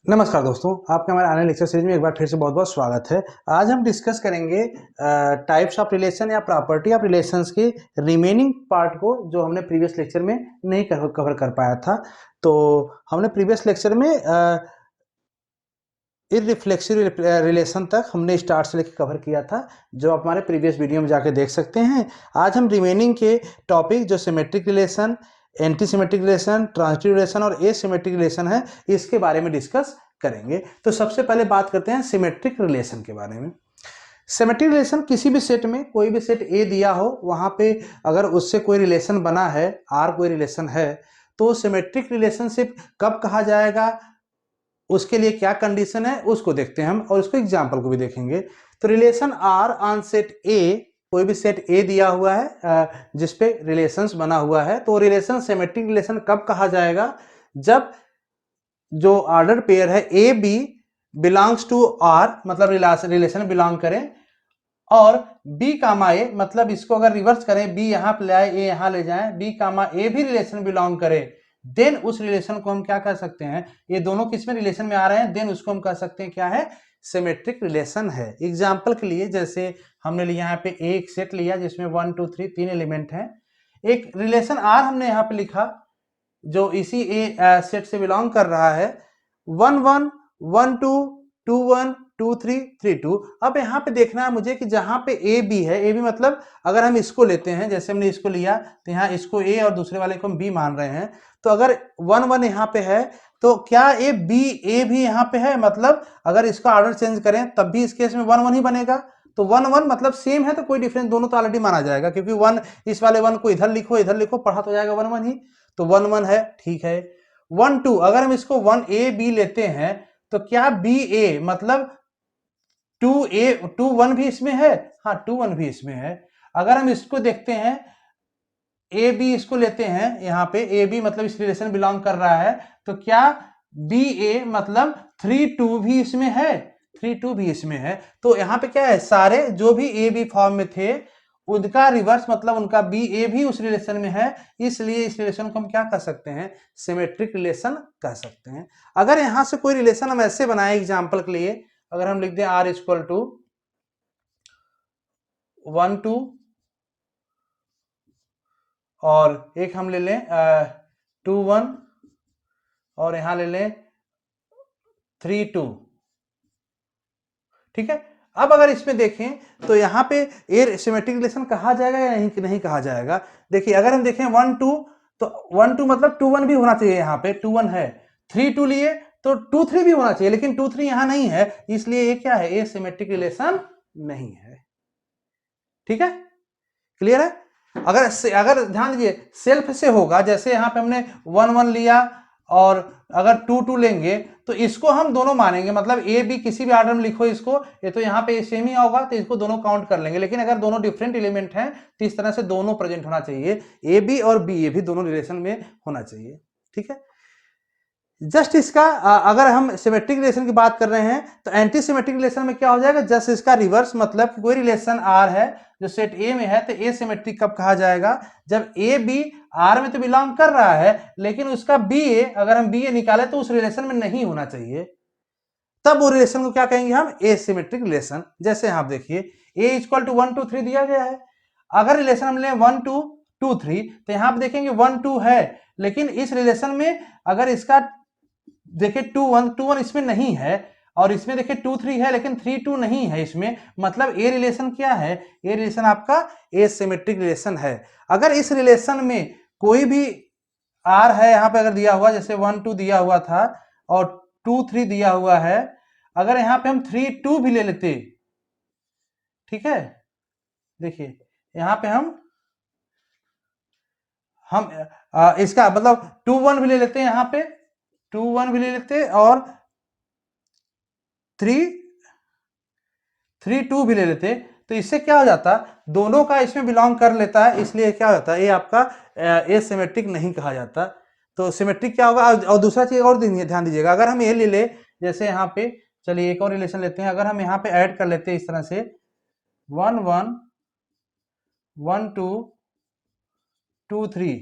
नमस्कार दोस्तों, आपके हमारे ऑनलाइन लेक्चर सीरीज में एक बार फिर से बहुत बहुत स्वागत है। आज हम डिस्कस करेंगे टाइप्स ऑफ रिलेशन या प्रॉपर्टी ऑफ रिलेशंस के रिमेनिंग पार्ट को, जो हमने प्रीवियस लेक्चर में नहीं कवर कर पाया था। तो हमने प्रीवियस लेक्चर में इररिफ्लेक्सिव रिलेशन तक हमने स्टार्ट से लेकर कवर किया था, जो आप हमारे प्रीवियस वीडियो में जाके देख सकते हैं। आज हम रिमेनिंग के टॉपिक, जो symmetric relation, anti symmetric relation, transitive relation और एसिमेट्रिक रिलेशन है, इसके बारे में डिस्कस करेंगे। तो सबसे पहले बात करते हैं सिमेट्रिक रिलेशन के बारे में। सिमेट्रिक रिलेशन किसी भी सेट में, कोई भी सेट ए दिया हो, वहां पे अगर उससे कोई रिलेशन बना है, आर कोई रिलेशन है, तो सिमेट्रिक रिलेशनशिप कब कहा जाएगा, उसके लिए क्या कंडीशन है, उसको देखते हैं हम, और उसको एग्जाम्पल को भी देखेंगे। तो relation R on set A, कोई भी सेट ए दिया हुआ है जिसपे रिलेशंस बना हुआ है, तो रिलेशन सिमेट्रिक रिलेशन कब कहा जाएगा? जब जो ऑर्डर पेयर है A B belongs to R, मतलब रिलेशन बिलोंग करें, और बी कामा ए, मतलब इसको अगर रिवर्स करें, बी यहां पे ले आए, ए यहां ले जाए, बी कामा ए भी रिलेशन बिलोंग करे, देन उस रिलेशन को हम क्या कर सकते हैं, ये दोनों किस में रिलेशन में आ रहे हैं, देन उसको हम कह सकते हैं क्या है, सिमेट्रिक रिलेशन है। एग्जांपल के लिए, जैसे हमने लिया यहाँ पे एक सेट लिया जिसमें 1 2 3 तीन एलिमेंट हैं, एक रिलेशन आर हमने यहाँ पे लिखा जो इसी ए सेट से बिलोंग कर रहा है, 1 1 1 2 2 1 2 3 3 2। अब यहाँ पे देखना है मुझे कि जहां पे ए बी है, ए बी मतलब अगर हम इसको लेते हैं, जैसे हमने इसको लिया, तो यहाँ इसको ए और दूसरे वाले को हम बी मान रहे हैं, तो अगर 1 1 यहाँ पे है, तो क्या ए भी यहाँ पे है, मतलब अगर इसका ऑर्डर चेंज करें तब भी इस केस में 1 1 ही बनेगा। तो 1 1 मतलब सेम है, तो कोई डिफरेंस, दोनों तो ऑलरेडी माना जाएगा, क्योंकि 1, इस वाले 1 को इधर लिखो पढ़ा तो जाएगा 1 1 ही, तो 1 1 है, ठीक है। 1 2 अगर हम इसको 1 ए बी लेते हैं, तो क्या बी ए मतलब 2 1 भी इसमें है, हाँ 2 1 भी इसमें है। अगर हम इसको देखते हैं, ए बी इसको लेते हैं, यहाँ पे ए बी मतलब इस रिलेशन बिलोंग कर रहा है, तो क्या बी ए मतलब 3 2 भी इसमें है, 3 2 भी इसमें है। तो यहाँ पे क्या है, सारे जो भी ए बी फॉर्म में थे उनका रिवर्स, मतलब उनका बी ए भी उस रिलेशन में है, इसलिए इस रिलेशन को हम क्या कह सकते हैं, सिमेट्रिक रिलेशन कह सकते हैं। अगर यहां से कोई रिलेशन हम ऐसे बनाए एग्जाम्पल के लिए, अगर हम लिख दें आर इक्वल टू 1 2, और एक हम ले लें 2 1, और यहां ले लें 3 2, ठीक है। अब अगर इसमें देखें तो यहाँ पे ए सिमेट्रिक रिलेशन कहा जाएगा या नहीं कहा जाएगा। देखिए अगर हम देखें 1 2, तो 1 2 मतलब 2 1 भी होना चाहिए, यहाँ पे 2 1 है, 3 2 लिए तो 2 3 भी होना चाहिए, लेकिन 2 3 यहाँ नहीं है, इसलिए ये क्या है, ए सिमेट्रिक रिलेशन नहीं है। ठीक है, क्लियर है। अगर ध्यान दीजिए, सेल्फ से होगा, जैसे यहाँ पे हमने 1 1 लिया, और अगर 2 2 लेंगे तो इसको हम दोनों मानेंगे, मतलब ए बी किसी भी ऑर्डर में लिखो इसको, ये तो यहाँ पे सेम ही होगा, तो इसको दोनों काउंट कर लेंगे। लेकिन अगर दोनों डिफरेंट एलिमेंट हैं, तो इस तरह से दोनों प्रेजेंट होना चाहिए, ए बी और बी ए भी दोनों रिलेशन में होना चाहिए। ठीक है, जस्ट इसका अगर हम सिमेट्रिक रिलेशन की बात कर रहे हैं, तो एंटी सिमेट्रिक रिलेशन में क्या हो जाएगा, जस्ट इसका रिवर्स, मतलब कोई रिलेशन आर है जो सेट ए में है, तो ए सिमेट्रिक कब कहा जाएगा, जब ए बी आर में तो बिलोंग कर रहा है, लेकिन उसका बी ए, अगर हम बी ए निकाले तो उस रिलेशन में नहीं होना चाहिए, तब वो रिलेशन को क्या कहेंगे हम, ए सिमेट्रिक रिलेशन। जैसे आप देखिए ए इक्वल टू 1 2 3 दिया गया है, अगर रिलेशन हम ले 1 2 2 3, तो यहां पर देखेंगे 1 2 है, लेकिन इस रिलेशन में अगर इसका देखिए 2 1 इसमें नहीं है, और इसमें देखिए 2 3 है, लेकिन 3 2 नहीं है इसमें, मतलब ए रिलेशन क्या है, ए रिलेशन आपका एसिमेट्रिक रिलेशन है। अगर इस रिलेशन में कोई भी आर है, यहां पे अगर दिया हुआ, जैसे 1 2 दिया हुआ था और 2 3 दिया हुआ है, अगर यहां पे हम 3 2 भी ले लेते, ठीक है, देखिए यहां पे हम इसका मतलब 2 1 भी ले लेते हैं, यहां पे 2 1 भी ले लेते, और 3 3 2 भी ले लेते, तो इससे क्या हो जाता, दोनों का इसमें बिलोंग कर लेता है, इसलिए क्या हो जाता है, ये आपका एसिमेट्रिक नहीं कहा जाता। तो सिमेट्रिक क्या होगा, और दूसरा चीज और ध्यान दीजिएगा, अगर हम ये ले ले, जैसे यहाँ पे चलिए एक और रिलेशन लेते हैं, अगर हम यहाँ पे ऐड कर लेते हैं इस तरह से 1 1 1 2 2 3,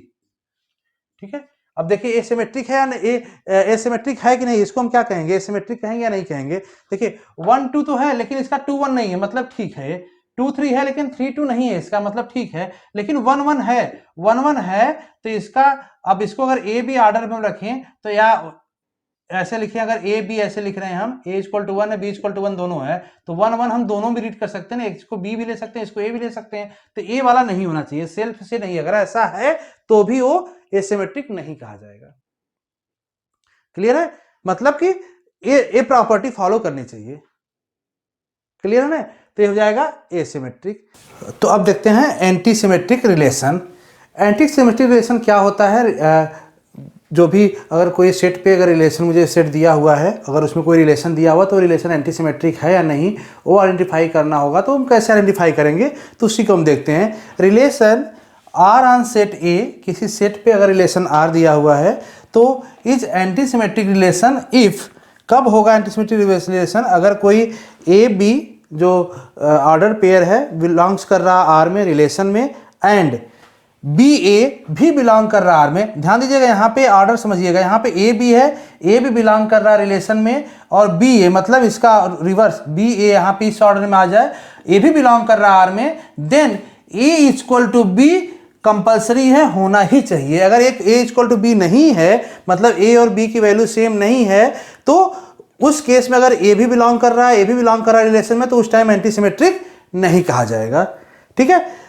ठीक है। अब देखिए एसिमेट्रिक है या नहीं, एसिमेट्रिक है कि नहीं, इसको हम क्या कहेंगे, एसिमेट्रिक कहेंगे या नहीं कहेंगे। देखिए 1 2 तो है लेकिन इसका 2 1 नहीं है, मतलब ठीक है। 2 3 है लेकिन 3 2 नहीं है, इसका मतलब ठीक है। लेकिन 1 1 है, 1 1 है तो इसका, अब इसको अगर ए बी ऑर्डर में हम रखें तो या ऐसे लिखिए, अगर ए बी ऐसे लिख रहे हैं हम, ए इक्वल टू 1 है, बी इक्वल टू 1 दोनों है, तो 1 1 हम दोनों भी रीड कर सकते हैं, इसको बी भी ले सकते हैं, इसको ए भी ले सकते हैं। तो ए वाला नहीं होना चाहिए, सेल्फ से नहीं, अगर ऐसा है तो भी वो एसिमेट्रिक नहीं कहा जाएगा। क्लियर है, मतलब कि ये प्रॉपर्टी फॉलो करनी चाहिए। क्लियर है ना, तो ये हो जाएगा एसिमेट्रिक। तो अब देखते हैं anti symmetric relation. Anti symmetric relation क्या होता है, जो भी अगर कोई सेट पे अगर रिलेशन मुझे सेट दिया हुआ है, अगर उसमें कोई रिलेशन दिया हुआ तो रिलेशन एंटी सिमेट्रिक है या नहीं वो आइडेंटिफाई करना होगा। तो हम कैसे आइडेंटिफाई करेंगे, तो उसी को हम देखते हैं। Relation R on set A, किसी सेट पे अगर रिलेशन आर दिया हुआ है तो is anti symmetric relation if, कब होगा एंटी सिमेट्रिक रिलेशन, अगर कोई ए बी जो ऑर्डर पेयर है बिलोंग्स कर रहा आर में रिलेशन में, एंड बी ए भी बिलोंग कर रहा आर में। ध्यान दीजिएगा यहाँ पे ऑर्डर समझिएगा, यहाँ पे ए बी है, ए भी बिलोंग कर रहा रिलेशन में, और बी ए मतलब इसका रिवर्स, बी ए यहाँ पे इस ऑर्डर में आ जाए, ए भी बिलोंग कर रहा आर में, then A equal to B compulsory है, होना ही चाहिए। अगर एक ए इक्वल टू बी नहीं है, मतलब ए और बी की वैल्यू सेम नहीं है, तो उस केस में अगर ए भी बिलोंग कर रहा है, ए भी बिलोंग कर रहा है रिलेशन में, तो उस टाइम एंटी सिमेट्रिक नहीं कहा जाएगा। ठीक है,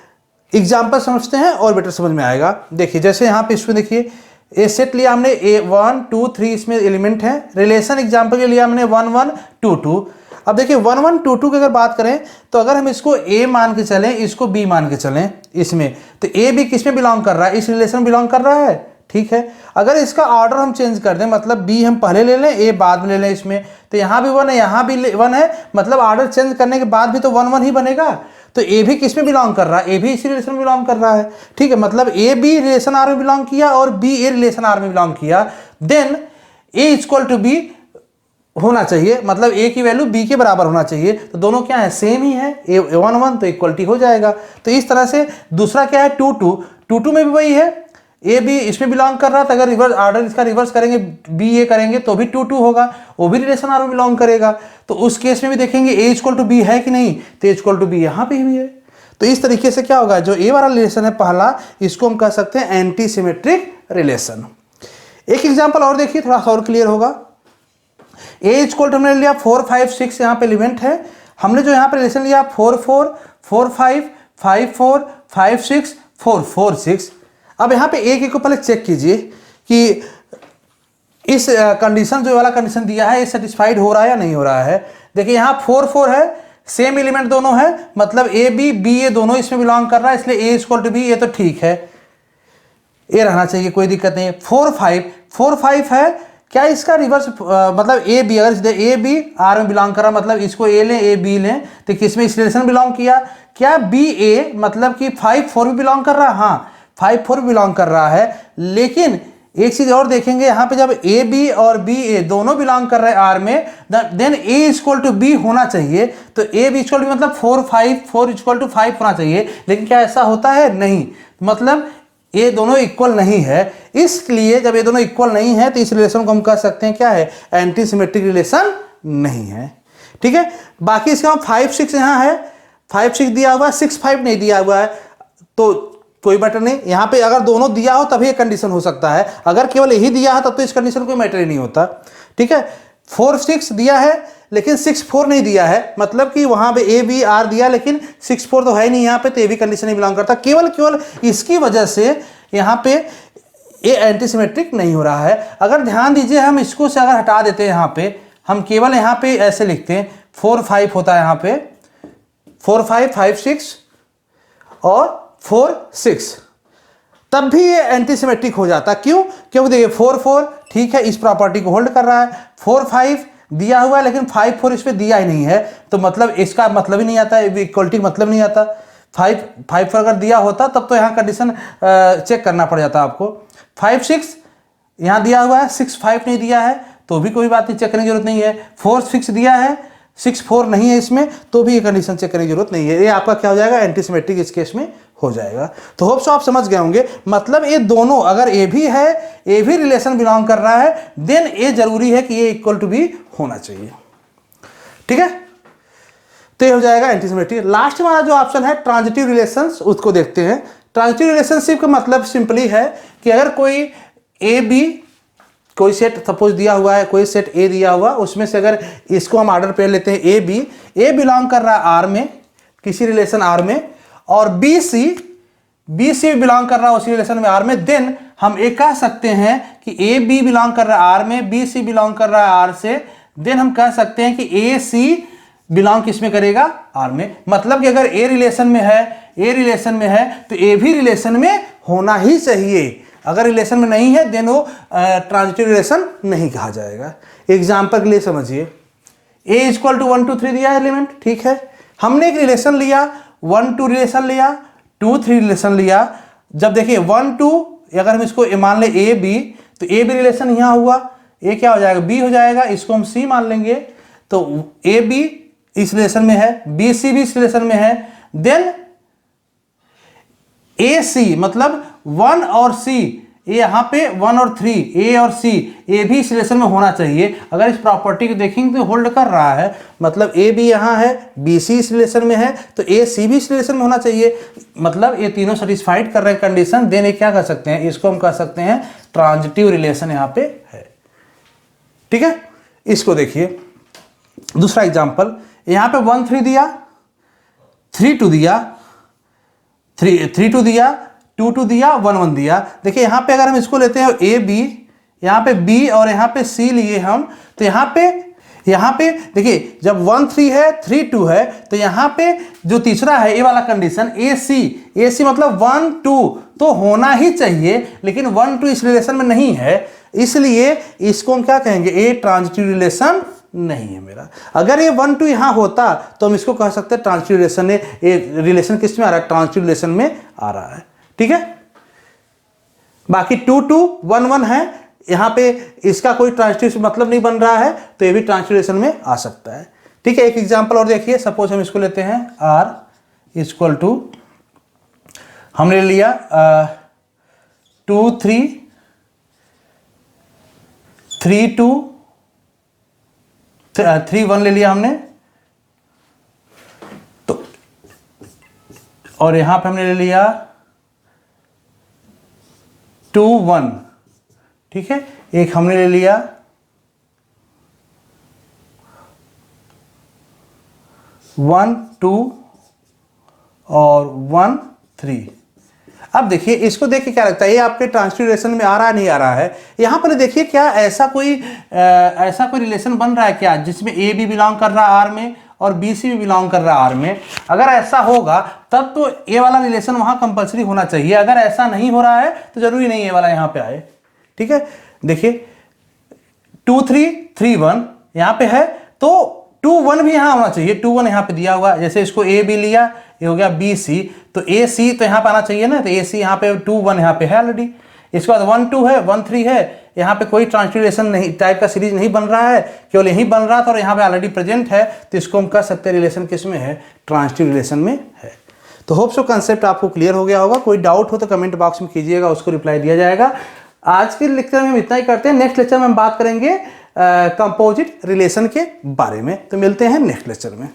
एग्जाम्पल समझते हैं और बेटर समझ में आएगा। देखिए जैसे यहाँ पे इसमें देखिए ए सेट लिया हमने, ए 1 2 3 इसमें एलिमेंट है, रिलेशन एग्जाम्पल के लिए हमने 1 1 2 2। अब देखिए 1 1 2 2 की अगर बात करें तो अगर हम इसको ए मान के चलें, इसको बी मान के चलें इसमें, तो ए बी किस में बिलोंग कर रहा है, इस रिलेशन में बिलोंग कर रहा है। ठीक है, अगर इसका ऑर्डर हम चेंज कर दें, मतलब बी हम पहले ले लें, ए बाद में ले लें इसमें, तो यहाँ भी 1 है, यहाँ भी 1 है, मतलब ऑर्डर चेंज करने के बाद भी तो 1 1 ही बनेगा। तो ए भी किस में बिलोंग कर रहा है, ए भी इसी रिलेशन में बिलोंग कर रहा है। ठीक है, मतलब ए बी रिलेशन आर में बिलोंग किया और बी ए रिलेशन आर में बिलोंग किया, then A equal to B होना चाहिए, मतलब ए की वैल्यू बी के बराबर होना चाहिए। तो दोनों क्या है, सेम ही है, ए 1 1, तो इक्वलिटी हो जाएगा। तो इस तरह से दूसरा क्या है 2 2, 2 2 में भी वही है, ए बी इसमें बिलोंग कर रहा था, अगर रिवर्स ऑर्डर इसका रिवर्स करेंगे, बी ए करेंगे तो भी 2 2 होगा, वो भी रिलेशन आर में बिलोंग करेगा। तो उस केस में भी देखेंगे ए इक्वल टू बी है कि नहीं, तो ए इक्वल टू बी यहाँ पे भी है। तो इस तरीके से क्या होगा, जो ए वाला रिलेशन है पहला, इसको हम कह सकते हैं एंटी सिमेट्रिक रिलेशन। एक एग्जाम्पल और देखिए, थोड़ा सा और क्लियर होगा। ए इक्वल टू हमने लिया 4 5 6, यहाँ पे एलिमेंट है, हमने जो यहाँ पे रिलेशन लिया 4 4 4 5 5 4 5 6 4 4 6। अब यहाँ पे एक को पहले चेक कीजिए कि इस कंडीशन, जो वाला कंडीशन दिया है, ये सेटिस्फाइड हो रहा है या नहीं हो रहा है। देखिए यहाँ 4 4 है, सेम एलिमेंट दोनों है, मतलब ए बी बी ए दोनों इसमें बिलोंग कर रहा है, इसलिए ए इक्वल टू बी, ये तो ठीक है, ये रहना चाहिए, कोई दिक्कत नहीं है। 4 5 है, क्या इसका रिवर्स, मतलब ए बी, अगर ए बी आर में बिलोंग कर रहा, मतलब इसको ए लें ए बी लें, तो किस में इस रिलेशन बिलोंग किया, क्या बी ए मतलब कि 5 4 भी बिलोंग कर रहा है, हाँ 5 4 बिलोंग कर रहा है। लेकिन एक चीज और देखेंगे यहाँ पे, जब ए बी और बी ए दोनों बिलोंग कर रहे हैं आर में, then A equal to B होना चाहिए। तो ए बी इक्वल टू मतलब 4 5 4 इक्वल टू 5 होना चाहिए, लेकिन क्या ऐसा होता है, नहीं, मतलब ये दोनों इक्वल नहीं है। इसलिए जब ये दोनों इक्वल नहीं है तो इस रिलेशन को हम कह सकते हैं क्या है, एंटी सिमेट्रिक रिलेशन नहीं है। ठीक है, बाकी इसका 5 6 यहाँ है, 5 6 दिया हुआ है, 6 5 नहीं दिया हुआ है, तो कोई मैटर नहीं। यहाँ पे अगर दोनों दिया हो तभी एक कंडीशन हो सकता है, अगर केवल यही दिया है तब तो इस कंडीशन कोई मैटर ही नहीं होता। ठीक है, 4 6 दिया है लेकिन 6 4 नहीं दिया है, मतलब कि वहां पे ए बी आर दिया लेकिन 6 4 तो है नहीं यहाँ पे, तो ये भी कंडीशन नहीं बिलोंग करता। केवल इसकी वजह से यहाँ पे ये एंटी सिमेट्रिक नहीं हो रहा है। अगर ध्यान दीजिए, हम इसको से अगर हटा देते हैं, यहाँ पे हम केवल यहाँ पे ऐसे लिखते हैं 4 5 होता है, यहाँ पे 4 5 5 6 और 4 6, तब भी ये एंटी सिमेट्रिक हो जाता। क्यों, क्योंकि देखिए 4 4 ठीक है, इस प्रॉपर्टी को होल्ड कर रहा है, 4 5 दिया हुआ है लेकिन 5 4 इस पे दिया ही नहीं है, तो मतलब इसका मतलब ही नहीं आता, इक्वलिटी मतलब नहीं आता। 5 4 अगर दिया होता तब तो यहाँ कंडीशन चेक करना पड़ जाता आपको। 5 6 यहाँ दिया हुआ है, 6 5 नहीं दिया है तो भी कोई बात नहीं, चेक करने की जरूरत नहीं है। 4 6 दिया है, 6 4 नहीं है इसमें, तो भी ये कंडीशन चेक करने की जरूरत नहीं है। ये आपका क्या हो जाएगा, एंटी सिमेट्रिक इस केस में हो जाएगा। तो होप सो आप समझ गए होंगे। मतलब ये दोनों, अगर ए भी है, ए भी रिलेशन बिलोंग कर रहा है, देन ये जरूरी है कि ये इक्वल टू बी होना चाहिए। ठीक है, तो ये हो जाएगा एंटीसिमेट्रिक। लास्ट हमारा जो ऑप्शन है ट्रांजिटिव रिलेशंस, उसको देखते हैं। ट्रांजिटिव रिलेशनशिप का मतलब सिंपली है कि अगर कोई ए बी, कोई सेट सपोज दिया हुआ है, कोई सेट ए दिया हुआ, उसमें से अगर इसको हम ऑर्डर पे लेते हैं ए बी, ए बिलोंग कर रहा है आर में, किसी रिलेशन आर में, और बी सी बिलोंग कर रहा है उसी रिलेशन में आर में, देन हम ये कह सकते हैं कि ए बी बिलोंग कर रहा है आर में, बी सी बिलोंग कर रहा है आर से, देन हम कह सकते हैं कि ए सी बिलोंग किस में करेगा, आर में। मतलब कि अगर ए रिलेशन में है, ए रिलेशन में है, तो ए भी रिलेशन में होना ही चाहिए। अगर रिलेशन में नहीं है देन वो ट्रांजिटिव रिलेशन नहीं कहा जाएगा। एग्जाम्पल के लिए समझिए, ए इक्वल टू 1 2 3 दिया एलिमेंट, ठीक है। हमने एक रिलेशन लिया, 1 2 रिलेशन लिया, 2 3 रिलेशन लिया। जब देखिए 1 2, अगर हम इसको मान ले ए बी, तो ए बी रिलेशन यहाँ हुआ, ए क्या हो जाएगा, बी हो जाएगा, इसको हम सी मान लेंगे। तो ए बी इस रिलेशन में है, बी सी भी इस रिलेशन में है, देन ए सी मतलब 1 और सी, यहाँ पे 1 और 3, ए और सी, ए भी इस रिलेशन में होना चाहिए। अगर इस प्रॉपर्टी को देखेंगे तो होल्ड कर रहा है, मतलब ए भी यहाँ है, बी सी इस रिलेशन में है, तो ए सी भी इस रिलेशन में होना चाहिए। मतलब ये तीनों सेटिस्फाइड कर रहे हैं कंडीशन, देन ये क्या कर सकते हैं, इसको हम कह सकते हैं ट्रांजिटिव रिलेशन यहाँ पे है। ठीक है, इसको देखिए दूसरा एग्जाम्पल, यहाँ पे 1 3 दिया, 3 2 दिया, 3 2 दिया, 2 2 दिया, 1 1 दिया। देखिए यहाँ पे अगर हम इसको लेते हैं ए बी, यहाँ पे बी और यहाँ पे सी लिए हम, तो यहाँ पे देखिए जब 1 3 है, 3 2 है, तो यहाँ पे जो तीसरा है ए वाला कंडीशन ए सी मतलब 1 2 तो होना ही चाहिए, लेकिन 1 2 इस रिलेशन में नहीं है, इसलिए इसको हम क्या कहेंगे, ए ट्रांजिटिव रिलेशन नहीं है मेरा। अगर ये 1 2 यहाँ होता तो हम इसको कह सकते हैं ट्रांजिटिव रिलेशन है। ये रिलेशन किस में आ रहा है, ट्रांजिटिव रिलेशन में आ रहा है। ठीक है, बाकी 2 2 1 1 है, यहाँ पे इसका कोई ट्रांजिटिव मतलब नहीं बन रहा है, तो ये भी ट्रांजिटिव रिलेशन में आ सकता है। ठीक है, एक एग्जांपल और देखिए, सपोज हम इसको लेते हैं आर इक्वल टू, हमने लिया 2 3 3 2 3 1 ले लिया हमने, तो और यहां पे हमने ले लिया 2 1, ठीक है। एक हमने ले लिया 1 2 और 1 3। अब देखिए इसको देख के क्या लगता है, ये आपके ट्रांजिटिव रिलेशन में आ रहा है नहीं आ रहा है। यहाँ पर देखिए क्या ऐसा कोई रिलेशन बन रहा है क्या, जिसमें ए भी बिलोंग कर रहा है आर में और बी सी भी बिलोंग कर रहा है आर में। अगर ऐसा होगा तब तो ए वाला रिलेशन वहाँ कंपलसरी होना चाहिए। अगर ऐसा नहीं हो रहा है तो जरूरी नहीं ए वाला यहाँ पे आए। ठीक है, देखिए 2 3 3 1 यहाँ पे है, तो 2 1 भी यहाँ होना चाहिए। 2 1 यहाँ पे दिया हुआ, जैसे इसको ए बी लिया, ये हो गया बी सी, तो ए सी तो यहाँ पे आना चाहिए ना, तो ए सी यहाँ पे 2 1 यहाँ पे है ऑलरेडी। इसके बाद 1 2 है, 1 3 है, यहाँ पे कोई ट्रांसलेशन नहीं टाइप का सीरीज नहीं बन रहा है, केवल यही बन रहा था और यहाँ पे ऑलरेडी प्रेजेंट है, तो इसको हम कह सकते हैं रिलेशन किस में है, ट्रांजिटिव रिलेशन में है। तो होप सो कंसेप्ट आपको क्लियर हो गया होगा। कोई डाउट हो तो कमेंट बॉक्स में कीजिएगा, उसको रिप्लाई दिया जाएगा। आज के लेक्चर में हम इतना ही करते हैं, नेक्स्ट लेक्चर में हम बात करेंगे कंपोजिट रिलेशन के बारे में। तो मिलते हैं नेक्स्ट लेक्चर में।